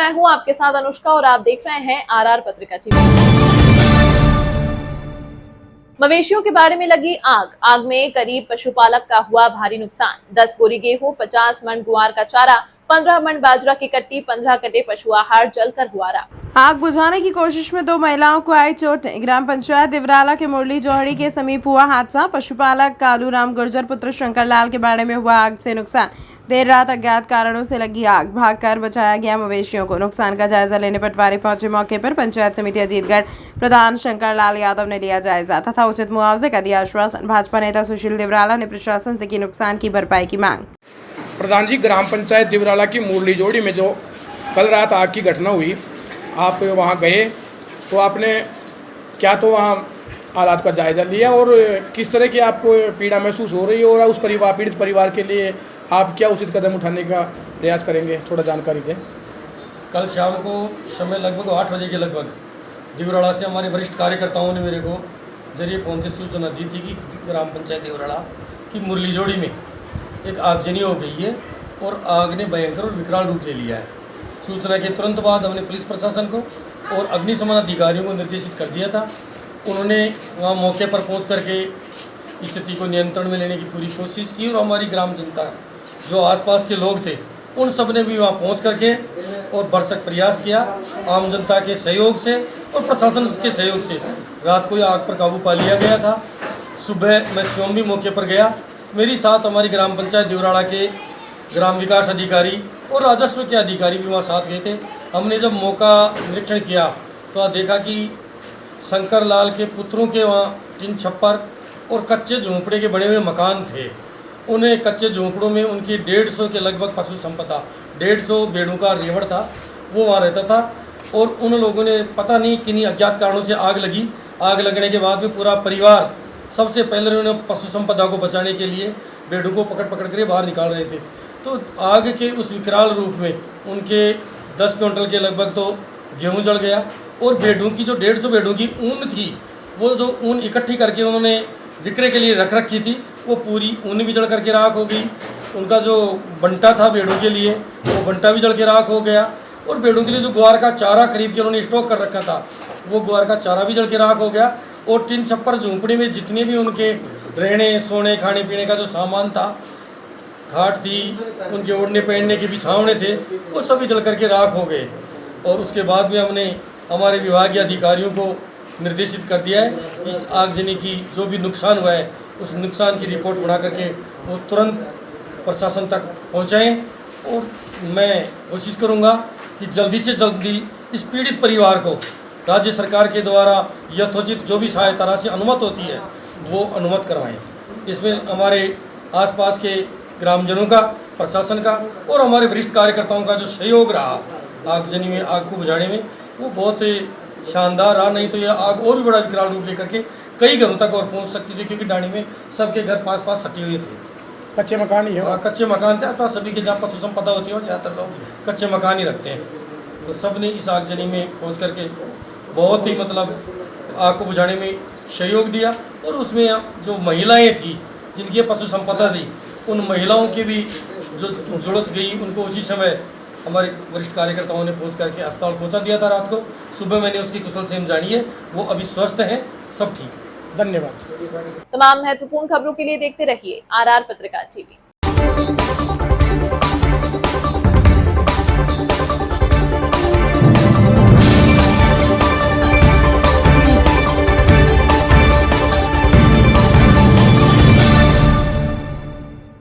मैं हूं आपके साथ अनुष्का और आप देख रहे हैं आरआर पत्रिका टीवी। मवेशियों के बाड़े में लगी आग में करीब पशुपालक का हुआ भारी नुकसान। 10 बोरी गेहूं, 50 मन गुआर का चारा, 15 मन बाजरा की कट्टी, 15 कटे पशु आहार जलकर हुआ राख। आग बुझाने की कोशिश में 2 महिलाओं को आई चोटें। ग्राम पंचायत दिवराला के मुरली जोहड़ी के समीप हुआ हादसा। पशुपालक कालूराम गुर्जर पुत्र शंकरलाल के बाड़े में हुआ आग से नुकसान। देर रात अज्ञात कारणों से लगी आग, भागकर बचाया गया मवेशियों को। नुकसान का जायजा लेने पटवारी पहुंचे मौके पर। पंचायत समिति अजीतगढ़ प्रधान शंकरलाल यादव ने लिया जायजा तथा उचित मुआवजे का दिया आश्वासन। भाजपा नेता सुशील दिवराला ने प्रशासन से की नुकसान की भरपाई की मांग। प्रधान जी, ग्राम पंचायत दिवराला की मुरली जोड़ी में जो कल रात आग की घटना हुई, आप वहाँ गए तो आपने क्या तो वहाँ हालात का जायज़ा लिया और किस तरह की आपको पीड़ा महसूस हो रही है और उस पीड़ित परिवार के लिए आप क्या उचित कदम उठाने का प्रयास करेंगे, थोड़ा जानकारी दें। कल शाम को समय लगभग 8 बजे के लगभग दिवराला से हमारे वरिष्ठ कार्यकर्ताओं ने मेरे को जरिए फ़ोन से सूचना दी थी कि ग्राम पंचायत दिवराला की मुरली जोड़ी में एक आगजनी हो गई है और आग ने भयंकर और विकराल रूप ले लिया है। सूचना के तुरंत बाद हमने पुलिस प्रशासन को और अग्निशमन अधिकारियों को निर्देशित कर दिया था। उन्होंने वहाँ मौके पर पहुँच करके स्थिति को नियंत्रण में लेने की पूरी कोशिश की और हमारी ग्राम जनता, जो आसपास के लोग थे, उन सब ने भी वहाँ पहुँच करके और भरसक प्रयास किया। आम जनता के सहयोग से और प्रशासन के सहयोग से रात को आग पर काबू पा लिया गया था। सुबह मैं स्वयं भी मौके पर गया। मेरी साथ हमारी ग्राम पंचायत दिवराला के ग्राम विकास अधिकारी और राजस्व के अधिकारी भी वहाँ साथ गए थे। हमने जब मौका निरीक्षण किया तो देखा कि शंकर लाल के पुत्रों के वहाँ टिन छप्पर और कच्चे झोंपड़े के बने हुए मकान थे। उन्हें कच्चे झोंपड़ों में उनकी 150 के लगभग पशु संपदा, 150 भेड़ों का रेवड़ था, वो वहाँ रहता था। और उन लोगों ने पता नहीं किन्हीं अज्ञात कारणों से आग लगी। आग लगने के बाद में पूरा परिवार सबसे पहले उन्होंने पशु संपदा को बचाने के लिए भेड़ों को पकड़ कर बाहर निकाल रहे थे। तो आग के उस विकराल रूप में उनके 10 क्विंटल के लगभग तो गेहूं जल गया और भेड़ों की जो 150 भेड़ों की ऊन थी, वो जो ऊन इकट्ठी करके उन्होंने विक्रय के लिए रख रखी थी, वो पूरी ऊन भी जल करके राख हो गई। उनका जो बंटा था भेड़ों के लिए, वो बंटा भी जल के राख हो गया। और भेड़ों के लिए जो ग्वार का चारा खरीद के उन्होंने स्टॉक कर रखा था, वो ग्वार का चारा भी जल के राख हो गया। और टिन छप्पर झोंपड़ी में जितने भी उनके रहने, सोने, खाने पीने का जो सामान था, खाट थी, उनके ओढ़ने पहनने के बिछावने थे, वो सभी जल करके राख हो गए। और उसके बाद में हमने हमारे विभागीय अधिकारियों को निर्देशित कर दिया है कि इस आगजनी की जो भी नुकसान हुआ है, उस नुकसान की रिपोर्ट बना करके वो तुरंत प्रशासन तक पहुंचाएं। और मैं कोशिश करूंगा कि जल्दी से जल्दी इस पीड़ित परिवार को राज्य सरकार के द्वारा यथोचित जो भी सहायता राशि अनुमत होती है, वो अनुमत करवाएं। इसमें हमारे आसपास के ग्रामजनों का, प्रशासन का और हमारे वरिष्ठ कार्यकर्ताओं का जो सहयोग रहा आगजनी में, आग को बुझाने में, वो बहुत शानदार रहा। नहीं तो यह आग और भी बड़ा विकराल रूप लेकर के कई घरों तक और पहुंच सकती थी, क्योंकि डाणी में सबके घर पास सटे हुए थे। कच्चे मकान ही है। कच्चे मकान थे आसपास सभी के, जहाँ पशु संपदा होती है ज़्यादातर लोग कच्चे मकान ही रखते हैं। तो सब ने इस आगजनी में पहुँच करके बहुत ही मतलब आग को बुझाने में सहयोग दिया। और उसमें जो महिलाएँ थी जिनकी पशु संपदा थी, उन महिलाओं की भी जो झुलस गई, उनको उसी समय हमारे वरिष्ठ कार्यकर्ताओं ने पहुंच करके अस्पताल पहुंचा दिया था। रात को सुबह मैंने उसकी कुशल क्षेम जानी है, वो अभी स्वस्थ हैं, सब ठीक है। धन्यवाद। तमाम महत्वपूर्ण खबरों के लिए देखते रहिए आरआर पत्रिका टीवी।